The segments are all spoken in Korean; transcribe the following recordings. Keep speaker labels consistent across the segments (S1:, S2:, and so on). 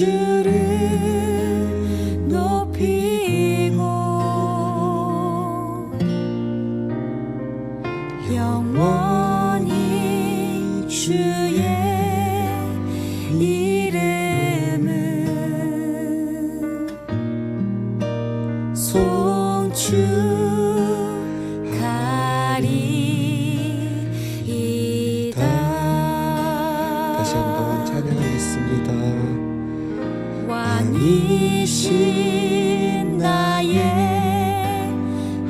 S1: 주를 높이고 영원히 주의 이름을 송축하리이다.
S2: 다시 한번 찬양하겠습니다.
S1: 왕이신 나의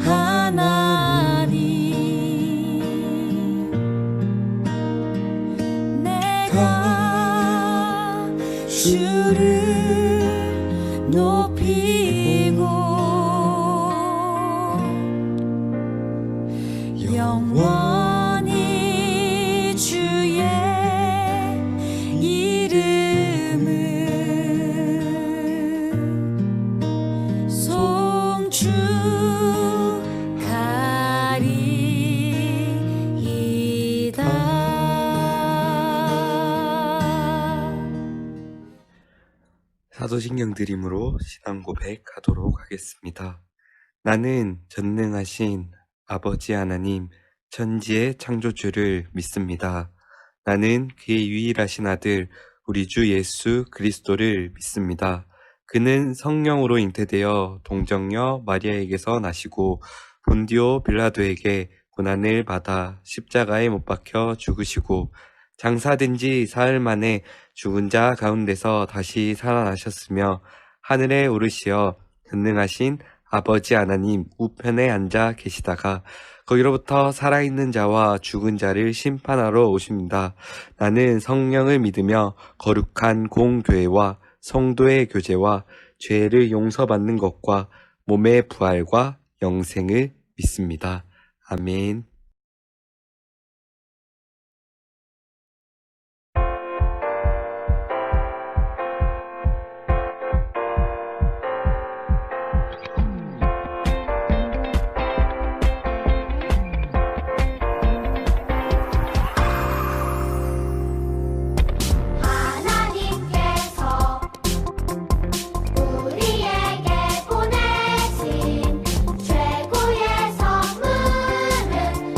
S1: 하나님, 내가 주를 높이고 영원히 주의 이름을 송축하리이다.
S2: 사도신경 드림으로 신앙 고백하도록 하겠습니다. 나는 전능하신 아버지 하나님, 천지의 창조주를 믿습니다. 나는 그의 유일하신 아들 우리 주 예수 그리스도를 믿습니다. 그는 성령으로 잉태되어 동정녀 마리아에게서 나시고 본디오 빌라도에게 고난을 받아 십자가에 못 박혀 죽으시고 장사된 지 사흘 만에 죽은 자 가운데서 다시 살아나셨으며 하늘에 오르시어 전능하신 아버지 하나님 우편에 앉아 계시다가 거기로부터 살아있는 자와 죽은 자를 심판하러 오십니다. 나는 성령을 믿으며 거룩한 공교회와 성도의 교제와 죄를 용서받는 것과 몸의 부활과 영생을 믿습니다. 아멘.
S3: 하나님께서 우리에게 보내신 최고의 선물은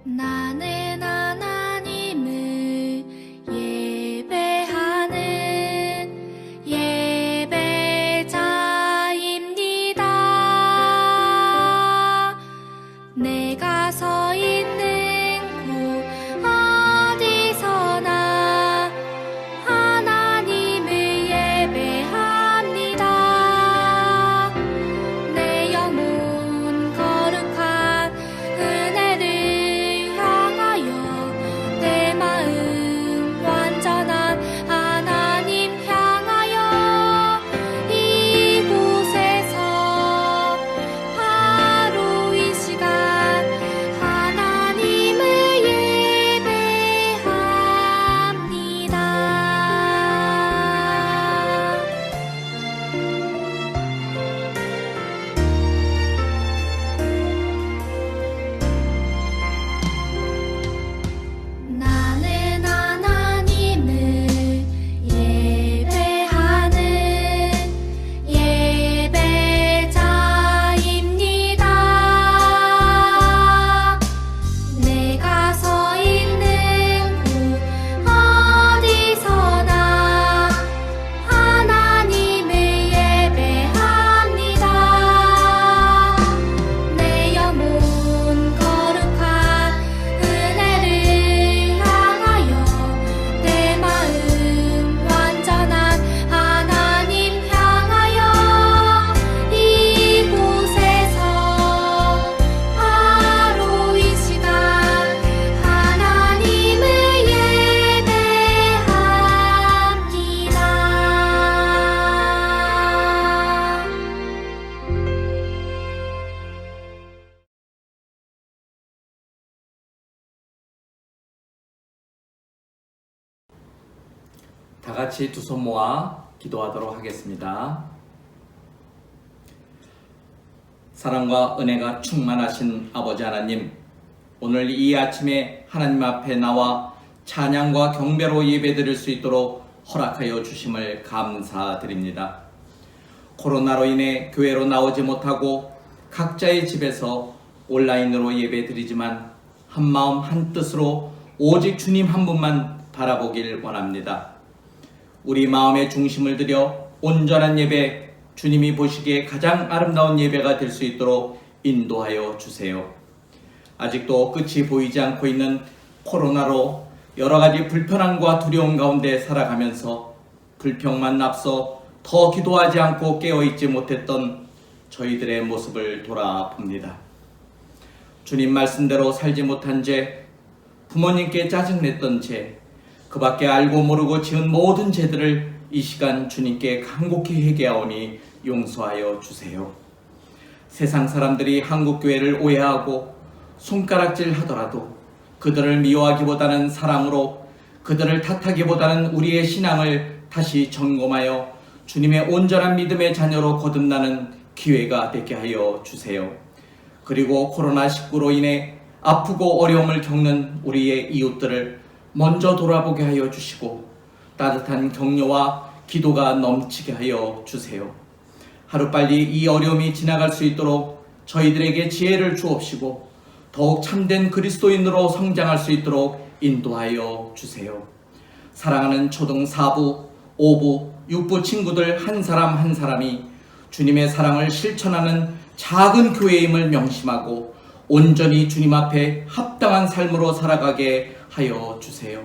S1: 나는 하나님을 예배하는 예배자입니다. 내가 서 있는 곳 어디서나 하나님을 예배합니다. 내 영혼 거룩한 은혜를 향하여 내 마음 완전한 하나님 향하여 이곳에서 바로 이 시간 하나님을 예배합니다. 나는 하나님을 예배하는 예배자입니다. 내가 서 있는 곳 어디서나 하나님을 예배합니다. 내 영혼 거룩한 은혜를 향하여 내 마음 완전한 하나님 향하여 이곳에서 바로 이 시간 하나님을 예배합니다.
S3: 다 같이 두 손 모아 기도하도록 하겠습니다. 사랑과 은혜가 충만하신 아버지 하나님, 오늘 이 아침에 하나님 앞에 나와 찬양과 경배로 예배드릴 수 있도록 허락하여 주심을 감사드립니다. 코로나로 인해 교회로 나오지 못하고 각자의 집에서 온라인으로 예배드리지만 한마음 한뜻으로 오직 주님 한 분만 바라보길 원합니다. 우리 마음의 중심을 들여 온전한 예배, 주님이 보시기에 가장 아름다운 예배가 될 수 있도록 인도하여 주세요. 아직도 끝이 보이지 않고 있는 코로나로 여러 가지 불편함과 두려움 가운데 살아가면서 불평만 앞서 더 기도하지 않고 깨어있지 못했던 저희들의 모습을 돌아봅니다. 주님 말씀대로 살지 못한 죄, 부모님께 짜증냈던 죄, 그 밖에 알고 모르고 지은 모든 죄들을 이 시간 주님께 간곡히 회개하오니 용서하여 주세요. 세상 사람들이 한국교회를 오해하고 손가락질 하더라도 그들을 미워하기보다는 사랑으로, 그들을 탓하기보다는 우리의 신앙을 다시 점검하여 주님의 온전한 믿음의 자녀로 거듭나는 기회가 되게 하여 주세요. 그리고 코로나19로 인해 아프고 어려움을 겪는 우리의 이웃들을 먼저 돌아보게 하여 주시고 따뜻한 격려와 기도가 넘치게 하여 주세요. 하루빨리 이 어려움이 지나갈 수 있도록 저희들에게 지혜를 주옵시고 더욱 참된 그리스도인으로 성장할 수 있도록 인도하여 주세요. 사랑하는 초등 4부, 5부, 6부 친구들 한 사람 한 사람이 주님의 사랑을 실천하는 작은 교회임을 명심하고 온전히 주님 앞에 합당한 삶으로 살아가게 하여 주세요.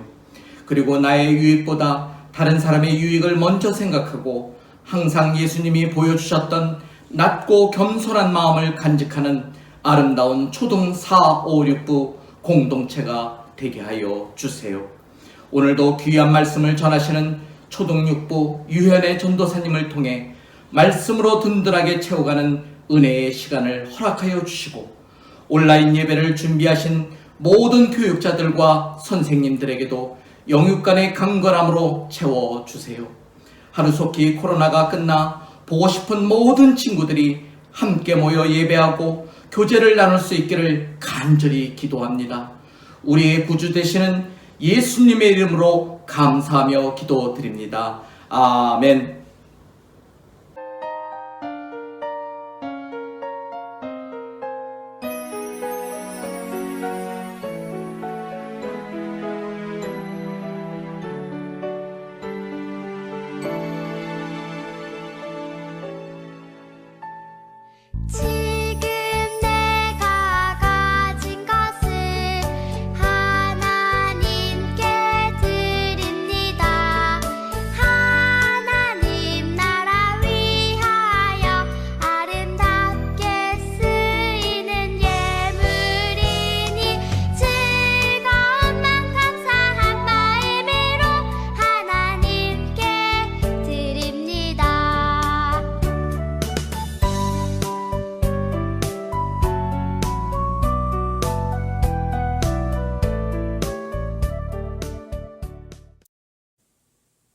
S3: 그리고 나의 유익보다 다른 사람의 유익을 먼저 생각하고 항상 예수님이 보여주셨던 낮고 겸손한 마음을 간직하는 아름다운 초등 4, 5, 6부 공동체가 되게 하여 주세요. 오늘도 귀한 말씀을 전하시는 초등 6부 유현의 전도사님을 통해 말씀으로 든든하게 채워가는 은혜의 시간을 허락하여 주시고 온라인 예배를 준비하신 모든 교육자들과 선생님들에게도 영육간의 강건함으로 채워주세요. 하루속히 코로나가 끝나 보고 싶은 모든 친구들이 함께 모여 예배하고 교제를 나눌 수 있기를 간절히 기도합니다. 우리의 구주 되시는 예수님의 이름으로 감사하며 기도드립니다. 아멘.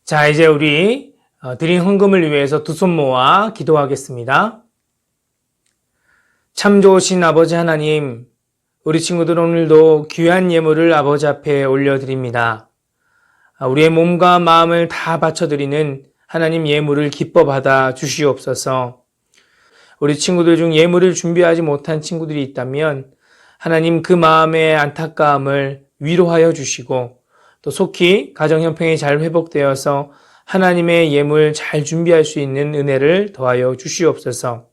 S4: 자, 이제 우리 드린 헌금을 위해서 두 손 모아 기도하겠습니다. 참 좋으신 아버지 하나님, 우리 친구들 오늘도 귀한 예물을 아버지 앞에 올려드립니다. 우리의 몸과 마음을 다 바쳐드리는 하나님 예물을 기뻐 받아 주시옵소서. 우리 친구들 중 예물을 준비하지 못한 친구들이 있다면 하나님 그 마음의 안타까움을 위로하여 주시고 또 속히 가정 형편이 잘 회복되어서 하나님의 예물 잘 준비할 수 있는 은혜를 더하여 주시옵소서.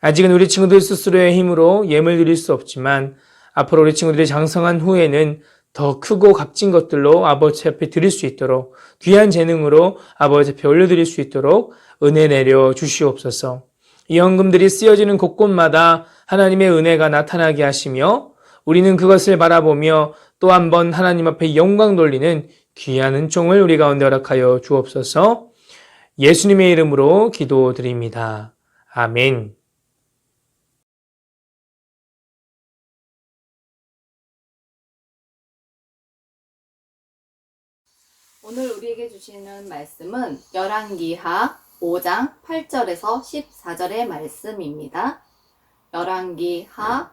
S4: 아직은 우리 친구들 스스로의 힘으로 예물 드릴 수 없지만 앞으로 우리 친구들이 장성한 후에는 더 크고 값진 것들로 아버지 앞에 드릴 수 있도록 귀한 재능으로 아버지 앞에 올려드릴 수 있도록 은혜 내려 주시옵소서. 이 헌금들이 쓰여지는 곳곳마다 하나님의 은혜가 나타나게 하시며 우리는 그것을 바라보며 또 한 번 하나님 앞에 영광 돌리는 귀한 은총을 우리 가운데 허락하여 주옵소서. 예수님의 이름으로 기도드립니다. 아멘.
S5: 오늘 우리에게 주시는 말씀은 열왕기하 5장 8절에서 14절의 말씀입니다. 열왕기하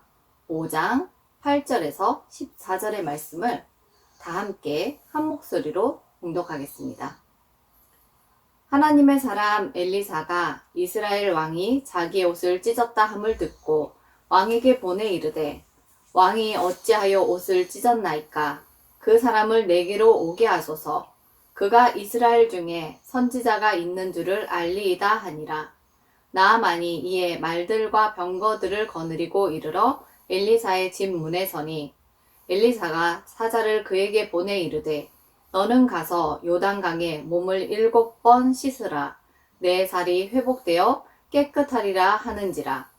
S5: 5장 8절에서 14절의 말씀을 다 함께 한 목소리로 봉독하겠습니다. 하나님의 사람 엘리사가 이스라엘 왕이 자기의 옷을 찢었다 함을 듣고 왕에게 보내 이르되 왕이 어찌하여 옷을 찢었나이까? 그 사람을 내게로 오게 하소서. 그가 이스라엘 중에 선지자가 있는 줄을 알리이다 하니라. 나아만이 이에 말들과 병거들을 거느리고 이르러 엘리사의 집 문에 서니 엘리사가 사자를 그에게 보내 이르되 너는 가서 요단강에 몸을 7번 씻으라. 내 살이 회복되어 깨끗하리라 하는지라.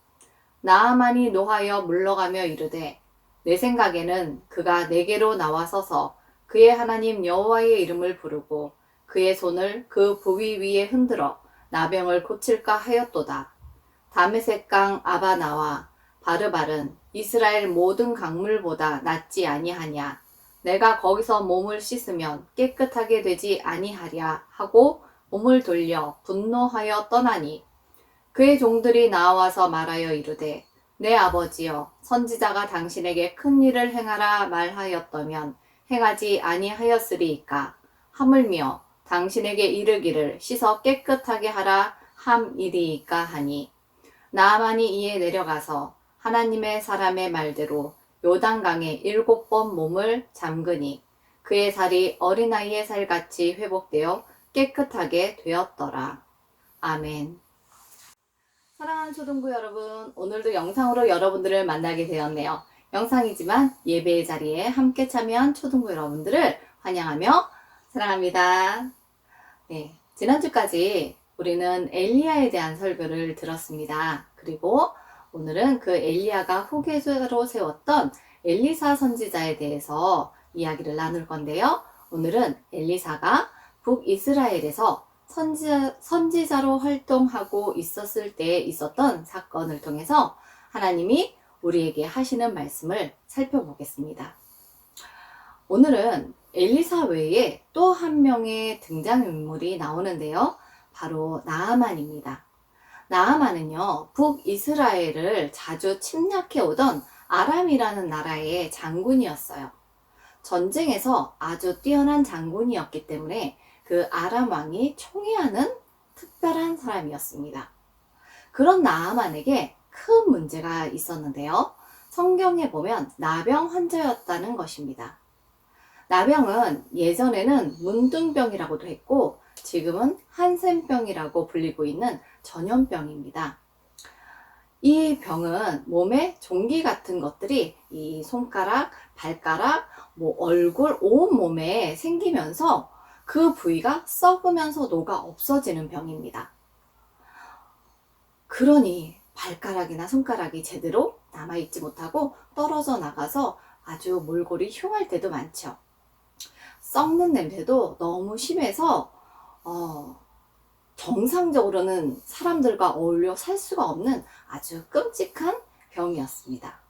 S5: 나아만이 노하여 물러가며 이르되 내 생각에는 그가 내게로 나와서서 그의 하나님 여호와의 이름을 부르고 그의 손을 그 부위 위에 흔들어 나병을 고칠까 하였도다. 다메섹강 아바나와 바르발은 이스라엘 모든 강물보다 낫지 아니하냐. 내가 거기서 몸을 씻으면 깨끗하게 되지 아니하랴 하고 몸을 돌려 분노하여 떠나니 그의 종들이 나와서 말하여 이르되 내 아버지여 선지자가 당신에게 큰 일을 행하라 말하였더면 행하지 아니하였으리이까. 하물며 당신에게 이르기를 씻어 깨끗하게 하라 함이리이까 하니 나아만이 이에 내려가서 하나님의 사람의 말대로 요단강에 7번 몸을 잠그니 그의 살이 어린아이의 살같이 회복되어 깨끗하게 되었더라. 아멘. 사랑하는 초등부 여러분, 오늘도 영상으로 여러분들을 만나게 되었네요. 영상이지만 예배의 자리에 함께 참여한 초등부 여러분들을 환영하며 사랑합니다. 네, 지난주까지 우리는 엘리야에 대한 설교를 들었습니다. 그리고 오늘은 그 엘리야가 후계자로 세웠던 엘리사 선지자에 대해서 이야기를 나눌 건데요. 오늘은 엘리사가 북이스라엘에서 선지자로 활동하고 있었을 때 있었던 사건을 통해서 하나님이 우리에게 하시는 말씀을 살펴보겠습니다. 오늘은 엘리사 외에 또 한 명의 등장인물이 나오는데요. 바로 나아만입니다. 나아만은요, 북이스라엘을 자주 침략해 오던 아람이라는 나라의 장군이었어요. 전쟁에서 아주 뛰어난 장군이었기 때문에 그 아람 왕이 총애하는 특별한 사람이었습니다. 그런 나아만에게 큰 문제가 있었는데요. 성경에 보면 나병 환자였다는 것입니다. 나병은 예전에는 문둥병이라고도 했고 지금은 한센병이라고 불리고 있는 전염병입니다. 이 병은 몸에 종기 같은 것들이 이 손가락, 발가락, 얼굴, 온몸에 생기면서 그 부위가 썩으면서 녹아 없어지는 병입니다. 그러니 발가락이나 손가락이 제대로 남아있지 못하고 떨어져 나가서 아주 몰골이 흉할 때도 많죠. 썩는 냄새도 너무 심해서 정상적으로는 사람들과 어울려 살 수가 없는 아주 끔찍한 병이었습니다.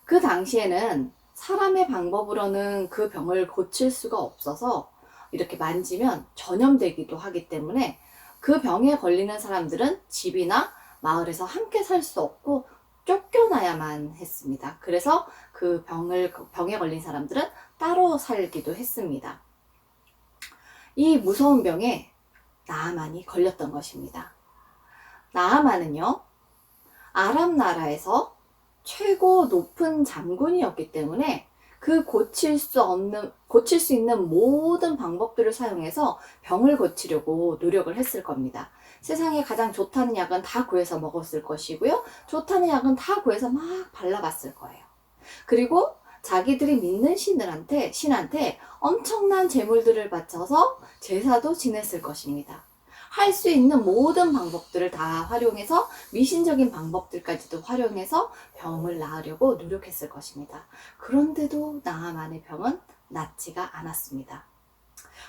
S5: 그 당시에는 사람의 방법으로는 그 병을 고칠 수가 없어서 이렇게 만지면 전염되기도 하기 때문에 그 병에 걸리는 사람들은 집이나 마을에서 함께 살 수 없고 쫓겨나야만 했습니다. 그래서 그 병에 걸린 사람들은 따로 살기도 했습니다. 이 무서운 병에 나아만이 걸렸던 것입니다. 나아만은요, 아람 나라에서 최고 높은 장군이었기 때문에 그 고칠 수 있는 모든 방법들을 사용해서 병을 고치려고 노력을 했을 겁니다. 세상에 가장 좋다는 약은 다 구해서 먹었을 것이고요. 좋다는 약은 다 구해서 막 발라봤을 거예요. 그리고 자기들이 믿는 신한테 엄청난 제물들을 바쳐서 제사도 지냈을 것입니다. 할 수 있는 모든 방법들을 다 활용해서 미신적인 방법들까지도 활용해서 병을 나으려고 노력했을 것입니다. 그런데도 나아만의 병은 낫지가 않았습니다.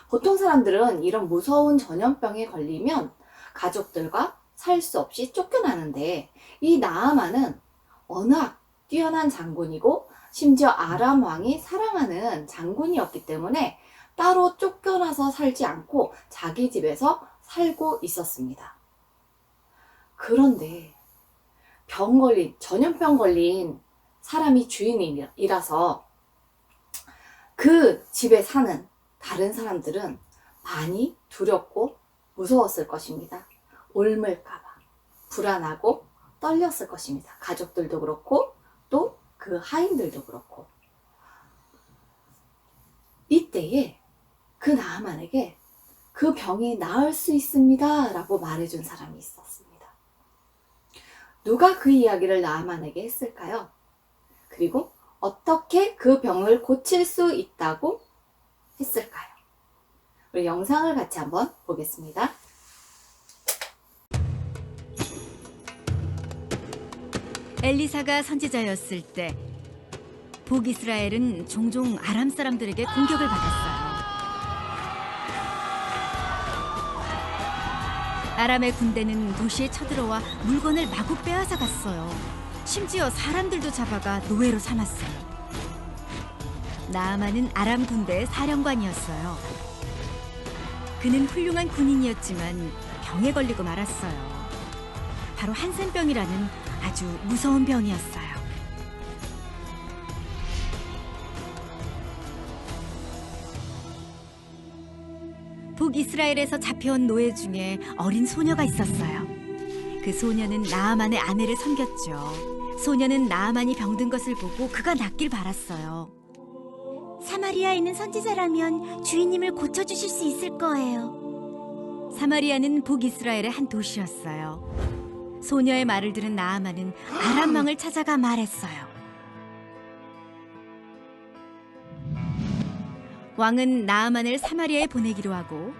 S5: 보통 사람들은 이런 무서운 전염병에 걸리면 가족들과 살 수 없이 쫓겨나는데 이 나아만은 워낙 뛰어난 장군이고 심지어 아람 왕이 사랑하는 장군이었기 때문에 따로 쫓겨나서 살지 않고 자기 집에서 살고 있었습니다. 그런데 전염병 걸린 사람이 주인이라서 그 집에 사는 다른 사람들은 많이 두렵고 무서웠을 것입니다. 옮을까봐 불안하고 떨렸을 것입니다. 가족들도 그렇고 또 그 하인들도 그렇고. 이때에 그 나아만에게 그 병이 나을 수 있습니다 라고 말해준 사람이 있었습니다. 누가 그 이야기를 나아만에게 했을까요? 그리고 어떻게 그 병을 고칠 수 있다고 했을까요? 우리 영상을 같이 한번 보겠습니다.
S6: 엘리사가 선지자였을 때 북이스라엘은 종종 아람 사람들에게 공격을 받았어요. 아람의 군대는 도시에 쳐들어와 물건을 마구 빼앗아 갔어요. 심지어 사람들도 잡아가 노예로 삼았어요. 나아만은 아람 군대의 사령관이었어요. 그는 훌륭한 군인이었지만 병에 걸리고 말았어요. 바로 한센병이라는 아주 무서운 병이었어요. 북이스라엘에서 잡혀온 노예 중에 어린 소녀가 있었어요. 그 소녀는 나아만의 아내를 섬겼죠. 소녀는 나아만이 병든 것을 보고 그가 낫길 바랐어요. 사마리아에 있는 선지자라면 주인님을 고쳐주실 수 있을 거예요. 사마리아는 북이스라엘의 한 도시였어요. 소녀의 말을 들은 나아만은 아람 왕을 찾아가 말했어요. 왕은 나아만을 사마리아에 보내기로 하고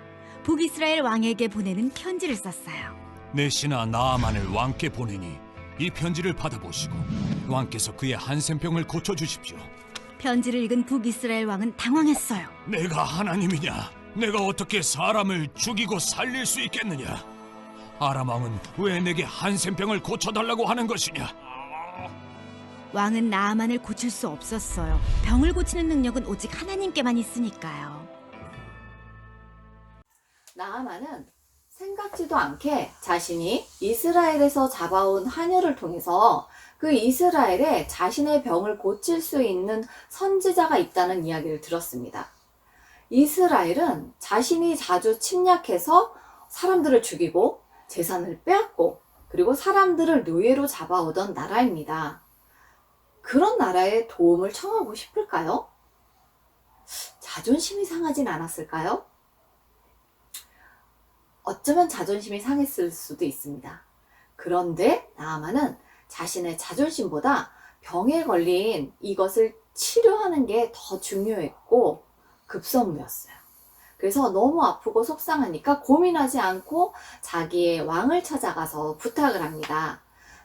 S6: 북이스라엘 왕에게 보내는 편지를 썼어요.
S7: 내 신하 나아만을 왕께 보내니 이 편지를 받아보시고 왕께서 그의 한센병을 고쳐주십시오.
S6: 편지를 읽은 북이스라엘 왕은 당황했어요.
S7: 내가 하나님이냐? 내가 어떻게 사람을 죽이고 살릴 수 있겠느냐? 아람 왕은 왜 내게 한센병을 고쳐달라고 하는 것이냐?
S6: 왕은 나아만을 고칠 수 없었어요. 병을 고치는 능력은 오직 하나님께만 있으니까요.
S5: 나아만은 생각지도 않게 자신이 이스라엘에서 잡아온 하녀를 통해서 그 이스라엘에 자신의 병을 고칠 수 있는 선지자가 있다는 이야기를 들었습니다. 이스라엘은 자신이 자주 침략해서 사람들을 죽이고 재산을 빼앗고 그리고 사람들을 노예로 잡아오던 나라입니다. 그런 나라에 도움을 청하고 싶을까요? 자존심이 상하진 않았을까요? 어쩌면 자존심이 상했을 수도 있습니다. 그런데 나아만은 자신의 자존심보다 병에 걸린 이것을 치료하는 게 더 중요했고 급선무였어요. 그래서 너무 아프고 속상하니까 고민하지 않고 자기의 왕을 찾아가서 부탁을 합니다.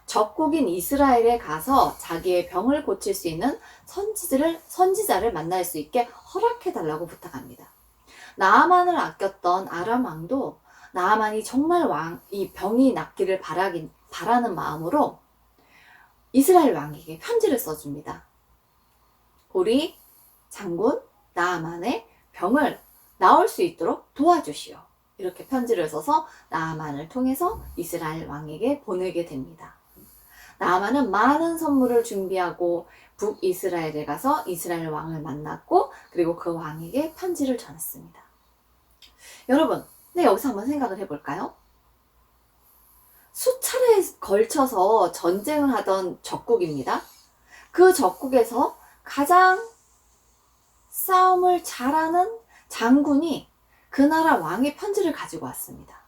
S5: 적국인 이스라엘에 가서 자기의 병을 고칠 수 있는 선지자를 만날 수 있게 허락해달라고 부탁합니다. 나아만을 아꼈던 아람 왕도 나아만이 정말 이 병이 낫기를 바라는 마음으로 이스라엘 왕에게 편지를 써줍니다. 우리 장군 나아만의 병을 나올 수 있도록 도와주시오. 이렇게 편지를 써서 나아만을 통해서 이스라엘 왕에게 보내게 됩니다. 나아만은 많은 선물을 준비하고 북이스라엘에 가서 이스라엘 왕을 만났고 그리고 그 왕에게 편지를 전했습니다. 여러분, 네, 여기서 한번 생각을 해볼까요? 수차례에 걸쳐서 전쟁을 하던 적국입니다. 그 적국에서 가장 싸움을 잘하는 장군이 그 나라 왕의 편지를 가지고 왔습니다.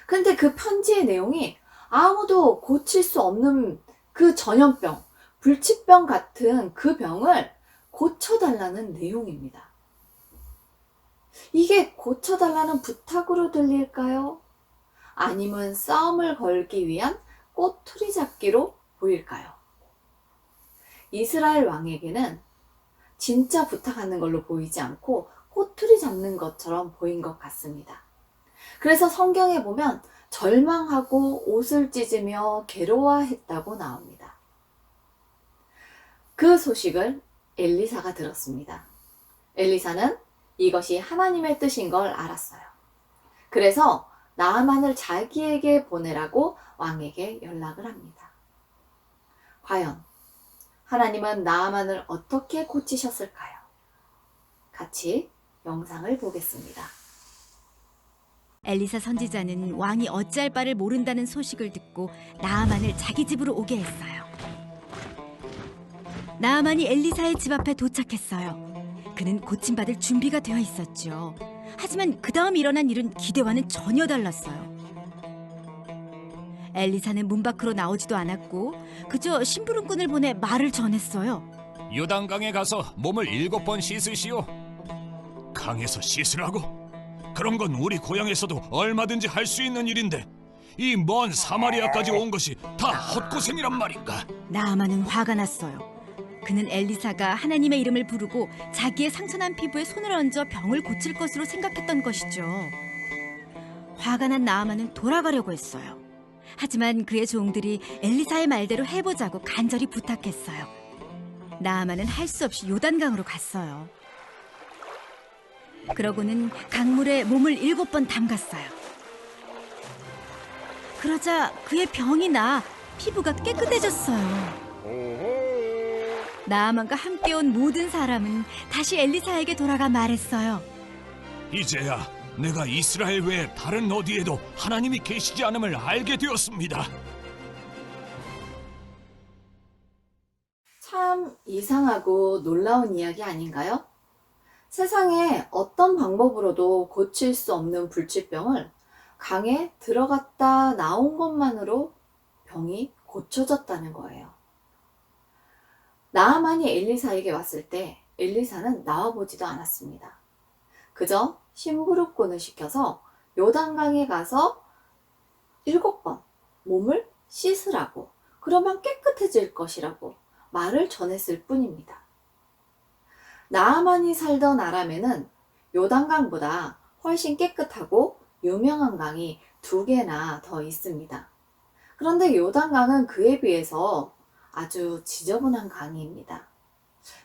S5: 근데 그 편지의 내용이 아무도 고칠 수 없는 그 전염병, 불치병 같은 그 병을 고쳐달라는 내용입니다. 이게 고쳐달라는 부탁으로 들릴까요? 아니면 싸움을 걸기 위한 꼬투리 잡기로 보일까요? 이스라엘 왕에게는 진짜 부탁하는 걸로 보이지 않고 꼬투리 잡는 것처럼 보인 것 같습니다. 그래서 성경에 보면 절망하고 옷을 찢으며 괴로워했다고 나옵니다. 그 소식을 엘리사가 들었습니다. 엘리사는 이것이 하나님의 뜻인 걸 알았어요. 그래서 나아만을 자기에게 보내라고 왕에게 연락을 합니다. 과연 하나님은 나아만을 어떻게 고치셨을까요? 같이 영상을 보겠습니다.
S6: 엘리사 선지자는 왕이 어찌할 바를 모른다는 소식을 듣고 나아만을 자기 집으로 오게 했어요. 나아만이 엘리사의 집 앞에 도착했어요. 그는 고침받을 준비가 되어 있었죠. 하지만 그 다음 일어난 일은 기대와는 전혀 달랐어요. 엘리사는 문 밖으로 나오지도 않았고 그저 심부름꾼을 보내 말을 전했어요.
S7: 요단강에 가서 몸을 7번 씻으시오. 강에서 씻으라고? 그런 건 우리 고향에서도 얼마든지 할 수 있는 일인데 이 먼 사마리아까지 온 것이 다 헛고생이란 말인가?
S6: 나아만은 화가 났어요. 그는 엘리사가 하나님의 이름을 부르고 자기의 상처난 피부에 손을 얹어 병을 고칠 것으로 생각했던 것이죠. 화가 난 나아만은 돌아가려고 했어요. 하지만 그의 종들이 엘리사의 말대로 해보자고 간절히 부탁했어요. 나아만은 할 수 없이 요단강으로 갔어요. 그러고는 강물에 몸을 7번 담갔어요. 그러자 그의 병이 나 피부가 깨끗해졌어요. 나아만과 함께 온 모든 사람은 다시 엘리사에게 돌아가 말했어요.
S7: 이제야 내가 이스라엘 외에 다른 어디에도 하나님이 계시지 않음을 알게 되었습니다.
S5: 참 이상하고 놀라운 이야기 아닌가요? 세상에 어떤 방법으로도 고칠 수 없는 불치병을 강에 들어갔다 나온 것만으로 병이 고쳐졌다는 거예요. 나아만이 엘리사에게 왔을 때 엘리사는 나와보지도 않았습니다. 그저 심부름꾼을 시켜서 요단강에 가서 7번 몸을 씻으라고, 그러면 깨끗해질 것이라고 말을 전했을 뿐입니다. 나아만이 살던 아람에는 요단강보다 훨씬 깨끗하고 유명한 강이 2개나 더 있습니다. 그런데 요단강은 그에 비해서 아주 지저분한 강입니다.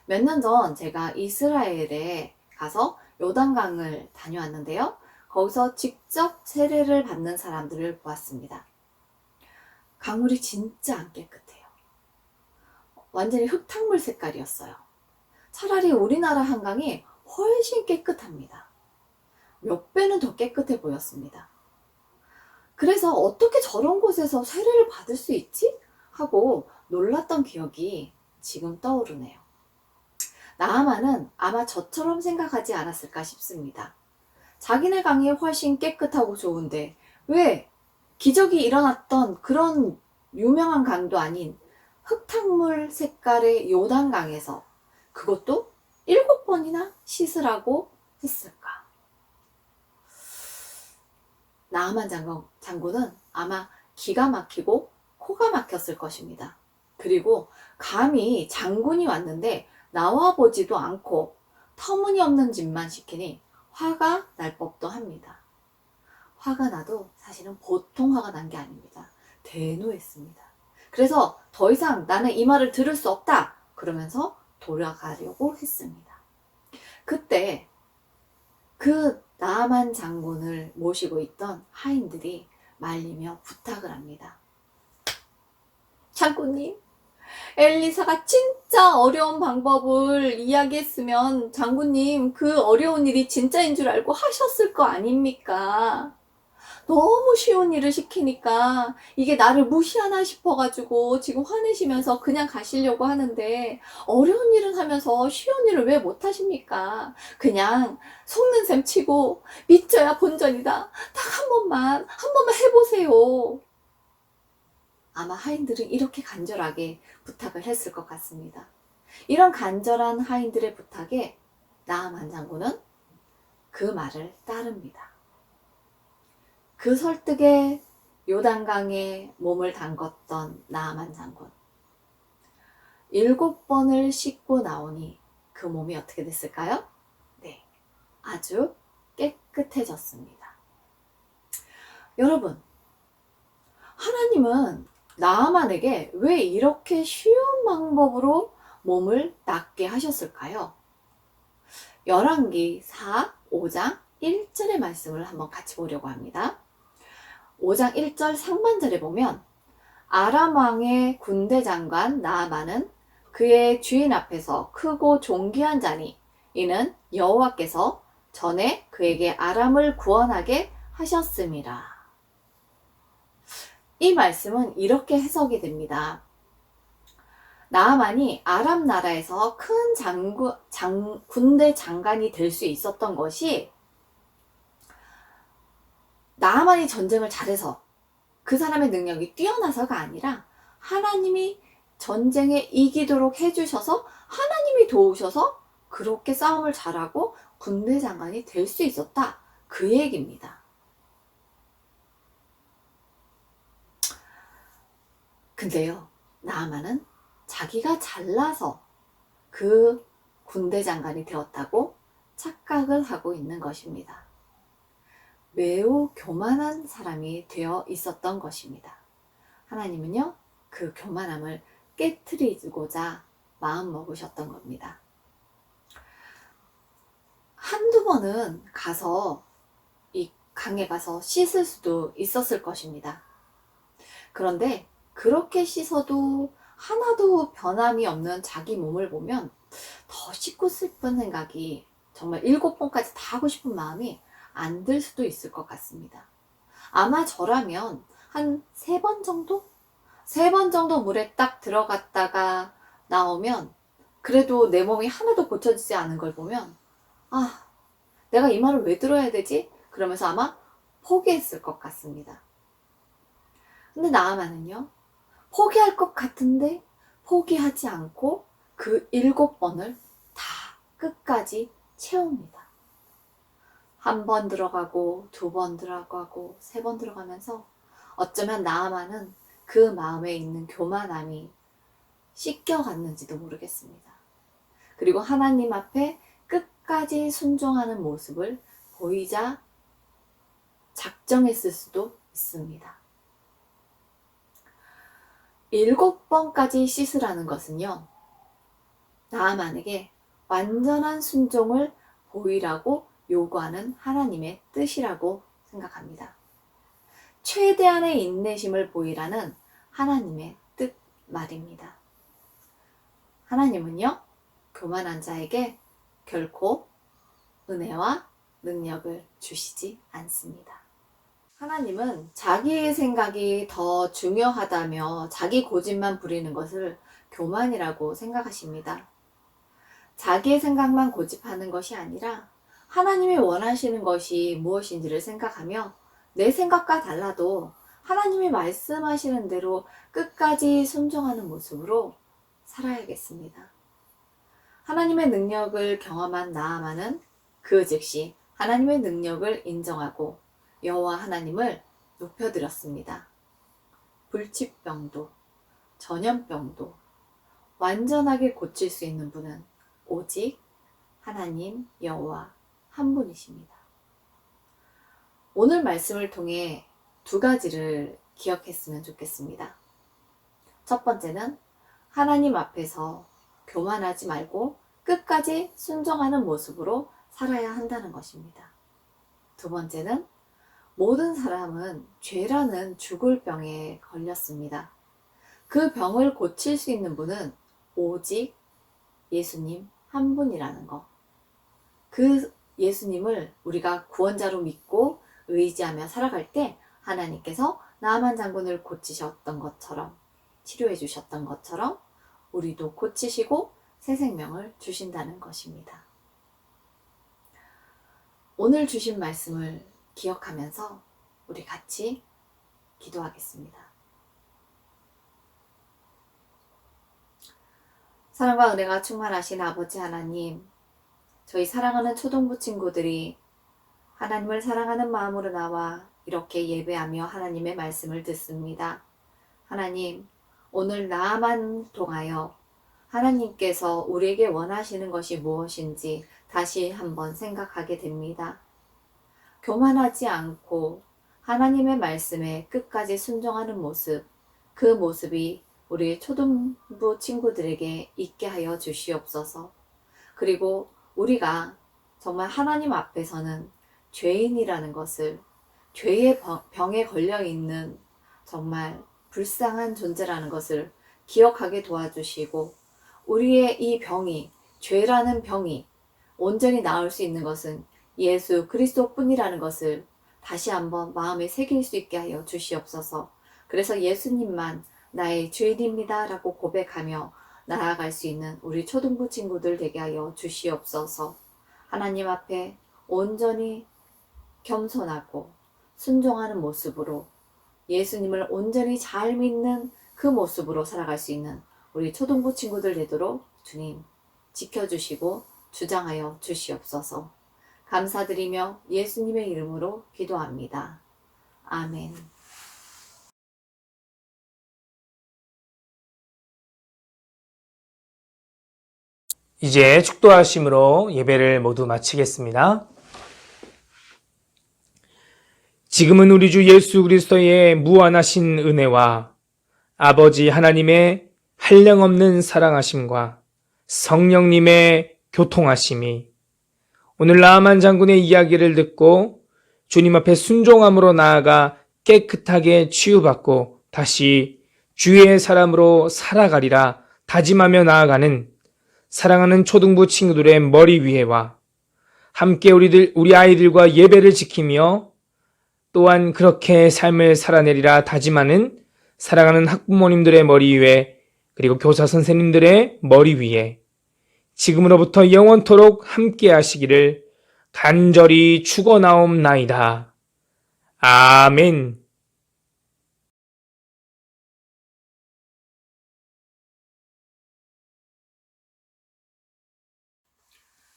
S5: 몇 년 전 제가 이스라엘에 가서 요단강을 다녀왔는데요. 거기서 직접 세례를 받는 사람들을 보았습니다. 강물이 진짜 안 깨끗해요. 완전히 흙탕물 색깔이었어요. 차라리 우리나라 한강이 훨씬 깨끗합니다. 몇 배는 더 깨끗해 보였습니다. 그래서 어떻게 저런 곳에서 세례를 받을 수 있지? 하고 놀랐던 기억이 지금 떠오르네요. 나아만은 아마 저처럼 생각하지 않았을까 싶습니다. 자기네 강이 훨씬 깨끗하고 좋은데 왜 기적이 일어났던 그런 유명한 강도 아닌 흙탕물 색깔의 요단강에서 그것도 7번이나 씻으라고 했을까? 나아만 장군은 아마 기가 막히고 코가 막혔을 것입니다. 그리고 감히 장군이 왔는데 나와보지도 않고 터무니없는 짓만 시키니 화가 날 법도 합니다. 화가 나도 사실은 보통 화가 난 게 아닙니다. 대노했습니다. 그래서 더 이상 나는 이 말을 들을 수 없다! 그러면서 돌아가려고 했습니다. 그때 그 나아만 장군을 모시고 있던 하인들이 말리며 부탁을 합니다. 장군님, 엘리사가 진짜 어려운 방법을 이야기했으면 장군님 그 어려운 일이 진짜인 줄 알고 하셨을 거 아닙니까? 너무 쉬운 일을 시키니까 이게 나를 무시하나 싶어가지고 지금 화내시면서 그냥 가시려고 하는데 어려운 일은 하면서 쉬운 일을 왜 못하십니까? 그냥 속는 셈 치고 믿져야 본전이다. 딱 한 번만 해보세요. 아마 하인들은 이렇게 간절하게 부탁을 했을 것 같습니다. 이런 간절한 하인들의 부탁에 나아만 장군은 그 말을 따릅니다. 그 설득에 요단강에 몸을 담궜던 나아만 장군. 7번을 씻고 나오니 그 몸이 어떻게 됐을까요? 네, 아주 깨끗해졌습니다. 여러분, 하나님은 나아만에게 왜 이렇게 쉬운 방법으로 몸을 낫게 하셨을까요? 열왕기 5장 1절의 말씀을 한번 같이 보려고 합니다. 5장 1절 상반절에 보면 아람 왕의 군대 장관 나아만은 그의 주인 앞에서 크고 존귀한 자니 이는 여호와께서 전에 그에게 아람을 구원하게 하셨음이라. 이 말씀은 이렇게 해석이 됩니다. 나아만이 아람 나라에서 큰 군대 장관이 될 수 있었던 것이 나아만이 전쟁을 잘해서 그 사람의 능력이 뛰어나서가 아니라 하나님이 전쟁에 이기도록 해주셔서 하나님이 도우셔서 그렇게 싸움을 잘하고 군대 장관이 될 수 있었다. 그 얘기입니다. 근데요, 나아만은 자기가 잘나서 그 군대 장관이 되었다고 착각을 하고 있는 것입니다. 매우 교만한 사람이 되어 있었던 것입니다. 하나님은요, 그 교만함을 깨트리고자 마음 먹으셨던 겁니다. 한두 번은 가서 이 강에 가서 씻을 수도 있었을 것입니다. 그런데 그렇게 씻어도 하나도 변함이 없는 자기 몸을 보면 더 씻고 싶은 생각이, 정말 7번까지 다 하고 싶은 마음이 안 들 수도 있을 것 같습니다. 아마 저라면 한 3번 정도? 3번 정도 물에 딱 들어갔다가 나오면 그래도 내 몸이 하나도 고쳐지지 않은 걸 보면 아, 내가 이 말을 왜 들어야 되지? 그러면서 아마 포기했을 것 같습니다. 근데 나아만은요, 포기할 것 같은데 포기하지 않고 그 7번을 다 끝까지 채웁니다. 1번 들어가고 2번 들어가고 3번 들어가면서 어쩌면 나아만은 그 마음에 있는 교만함이 씻겨갔는지도 모르겠습니다. 그리고 하나님 앞에 끝까지 순종하는 모습을 보이자 작정했을 수도 있습니다. 7번까지 씻으라는 것은요, 나아만에게 완전한 순종을 보이라고 요구하는 하나님의 뜻이라고 생각합니다. 최대한의 인내심을 보이라는 하나님의 뜻 말입니다. 하나님은요, 교만한 자에게 결코 은혜와 능력을 주시지 않습니다. 하나님은 자기의 생각이 더 중요하다며 자기 고집만 부리는 것을 교만이라고 생각하십니다. 자기의 생각만 고집하는 것이 아니라 하나님이 원하시는 것이 무엇인지를 생각하며 내 생각과 달라도 하나님이 말씀하시는 대로 끝까지 순종하는 모습으로 살아야겠습니다. 하나님의 능력을 경험한 나아만은 그 즉시 하나님의 능력을 인정하고 여호와 하나님을 높여드렸습니다. 불치병도 전염병도 완전하게 고칠 수 있는 분은 오직 하나님 여호와 한 분이십니다. 오늘 말씀을 통해 2가지를 기억했으면 좋겠습니다. 첫 번째는 하나님 앞에서 교만하지 말고 끝까지 순종하는 모습으로 살아야 한다는 것입니다. 두 번째는 모든 사람은 죄라는 죽을 병에 걸렸습니다. 그 병을 고칠 수 있는 분은 오직 예수님 한 분이라는 거. 그 예수님을 우리가 구원자로 믿고 의지하며 살아갈 때 하나님께서 나아만 장군을 고치셨던 것처럼, 치료해 주셨던 것처럼 우리도 고치시고 새 생명을 주신다는 것입니다. 오늘 주신 말씀을 기억하면서 우리 같이 기도하겠습니다. 사랑과 은혜가 충만하신 아버지 하나님, 저희 사랑하는 초등부 친구들이 하나님을 사랑하는 마음으로 나와 이렇게 예배하며 하나님의 말씀을 듣습니다. 하나님, 오늘 나만 통하여 하나님께서 우리에게 원하시는 것이 무엇인지 다시 한번 생각하게 됩니다. 교만하지 않고 하나님의 말씀에 끝까지 순종하는 모습, 그 모습이 우리 초등부 친구들에게 있게 하여 주시옵소서. 그리고 우리가 정말 하나님 앞에서는 죄인이라는 것을, 죄의 병에 걸려 있는 정말 불쌍한 존재라는 것을 기억하게 도와주시고, 우리의 이 병이, 죄라는 병이 온전히 나을 수 있는 것은 예수 그리스도 뿐이라는 것을 다시 한번 마음에 새길 수 있게 하여 주시옵소서. 그래서 예수님만 나의 주인입니다 라고 고백하며 나아갈 수 있는 우리 초등부 친구들 되게 하여 주시옵소서. 하나님 앞에 온전히 겸손하고 순종하는 모습으로, 예수님을 온전히 잘 믿는 그 모습으로 살아갈 수 있는 우리 초등부 친구들 되도록 주님 지켜주시고 주장하여 주시옵소서. 감사드리며 예수님의 이름으로 기도합니다. 아멘.
S4: 이제 축도하심으로 예배를 모두 마치겠습니다. 지금은 우리 주 예수 그리스도의 무한하신 은혜와 아버지 하나님의 한량없는 사랑하심과 성령님의 교통하심이 오늘 나아만 장군의 이야기를 듣고 주님 앞에 순종함으로 나아가 깨끗하게 치유받고 다시 주의 사람으로 살아가리라 다짐하며 나아가는 사랑하는 초등부 친구들의 머리 위에와 함께 우리 아이들과 예배를 지키며 또한 그렇게 삶을 살아내리라 다짐하는 사랑하는 학부모님들의 머리 위에, 그리고 교사 선생님들의 머리 위에 지금으로부터 영원토록 함께 하시기를 간절히 축원하옵나이다. 아멘.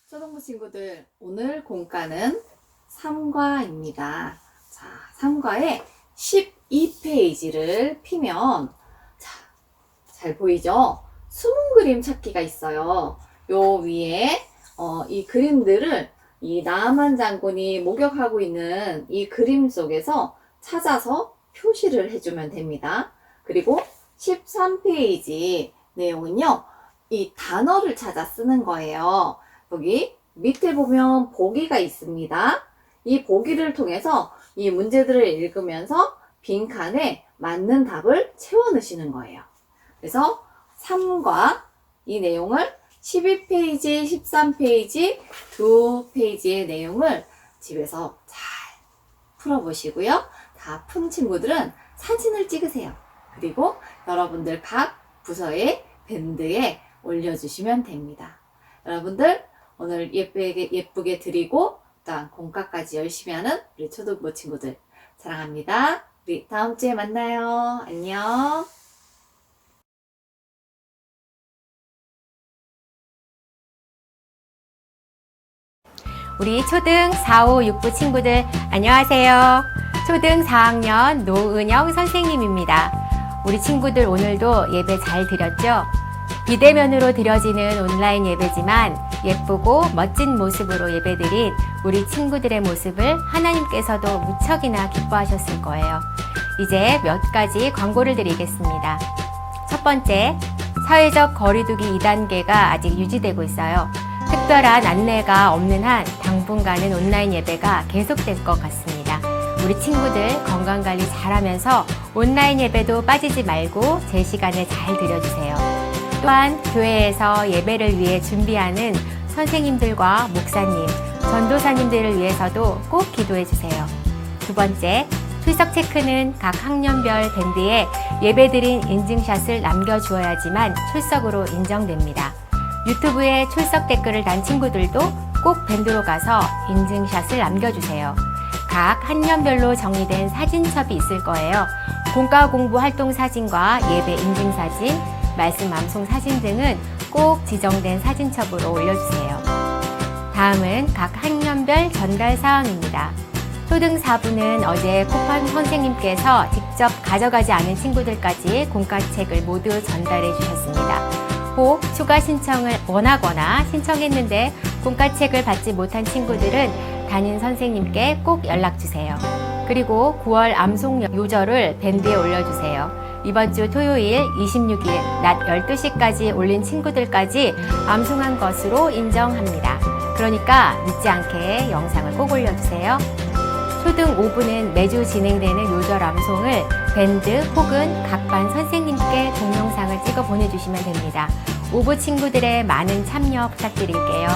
S5: 초등부 친구들, 오늘 공과는 3과입니다. 자, 3과의 12페이지를 피면, 자, 잘 보이죠? 숨은 그림 찾기가 있어요. 요 위에 이 그림들을 이 나아만 장군이 목격하고 있는 이 그림 속에서 찾아서 표시를 해주면 됩니다. 그리고 13페이지 내용은요, 이 단어를 찾아 쓰는 거예요. 여기 밑에 보면 보기가 있습니다. 이 보기를 통해서 이 문제들을 읽으면서 빈칸에 맞는 답을 채워 넣으시는 거예요. 그래서 3과 이 내용을 12페이지, 13페이지, 2페이지의 내용을 집에서 잘 풀어보시고요. 다 푼 친구들은 사진을 찍으세요. 그리고 여러분들 각 부서의 밴드에 올려주시면 됩니다. 여러분들 오늘 예쁘게 드리고 또한 공과까지 열심히 하는 우리 초등부 친구들 사랑합니다. 우리 다음 주에 만나요. 안녕.
S8: 우리 초등 4, 5, 6부 친구들 안녕하세요. 초등 4학년 노은영 선생님입니다. 우리 친구들 오늘도 예배 잘 드렸죠? 비대면으로 드려지는 온라인 예배지만 예쁘고 멋진 모습으로 예배드린 우리 친구들의 모습을 하나님께서도 무척이나 기뻐하셨을 거예요. 이제 몇 가지 광고를 드리겠습니다. 첫 번째, 사회적 거리두기 2단계가 아직 유지되고 있어요. 특별한 안내가 없는 한 당분간은 온라인 예배가 계속될 것 같습니다. 우리 친구들 건강관리 잘하면서 온라인 예배도 빠지지 말고 제 시간에 잘 드려주세요. 또한 교회에서 예배를 위해 준비하는 선생님들과 목사님, 전도사님들을 위해서도 꼭 기도해 주세요. 두 번째, 출석 체크는 각 학년별 밴드에 예배드린 인증샷을 남겨주어야지만 출석으로 인정됩니다. 유튜브에 출석 댓글을 단 친구들도 꼭 밴드로 가서 인증샷을 남겨주세요. 각 학년별로 정리된 사진첩이 있을 거예요. 공과 공부 활동 사진과 예배 인증 사진, 말씀 암송 사진 등은 꼭 지정된 사진첩으로 올려주세요. 다음은 각 학년별 전달 사항입니다. 초등 4부는 어제 코판 선생님께서 직접 가져가지 않은 친구들까지 공과책을 모두 전달해 주셨습니다. 혹 추가 신청을 원하거나 신청했는데 공과책을 받지 못한 친구들은 담임 선생님께 꼭 연락주세요. 그리고 9월 암송 요절을 밴드에 올려주세요. 이번 주 토요일 26일 낮 12시까지 올린 친구들까지 암송한 것으로 인정합니다. 그러니까 늦지 않게 영상을 꼭 올려주세요. 초등 5부는 매주 진행되는 요절 암송을 밴드 혹은 각 반 선생님께 동영상을 찍어 보내주시면 됩니다. 5부 친구들의 많은 참여 부탁드릴게요.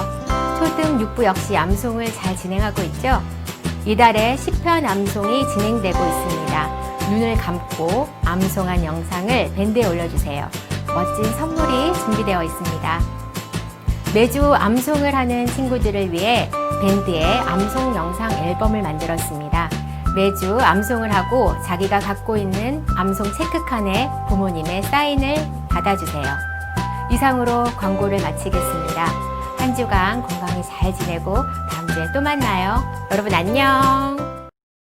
S8: 초등 6부 역시 암송을 잘 진행하고 있죠? 이달에 10편 암송이 진행되고 있습니다. 눈을 감고 암송한 영상을 밴드에 올려주세요. 멋진 선물이 준비되어 있습니다. 매주 암송을 하는 친구들을 위해 밴드의 암송 영상 앨범을 만들었습니다. 매주 암송을 하고 자기가 갖고 있는 암송 체크칸에 부모님의 사인을 받아주세요. 이상으로 광고를 마치겠습니다. 한 주간 건강히 잘 지내고 다음 주에 또 만나요. 여러분 안녕.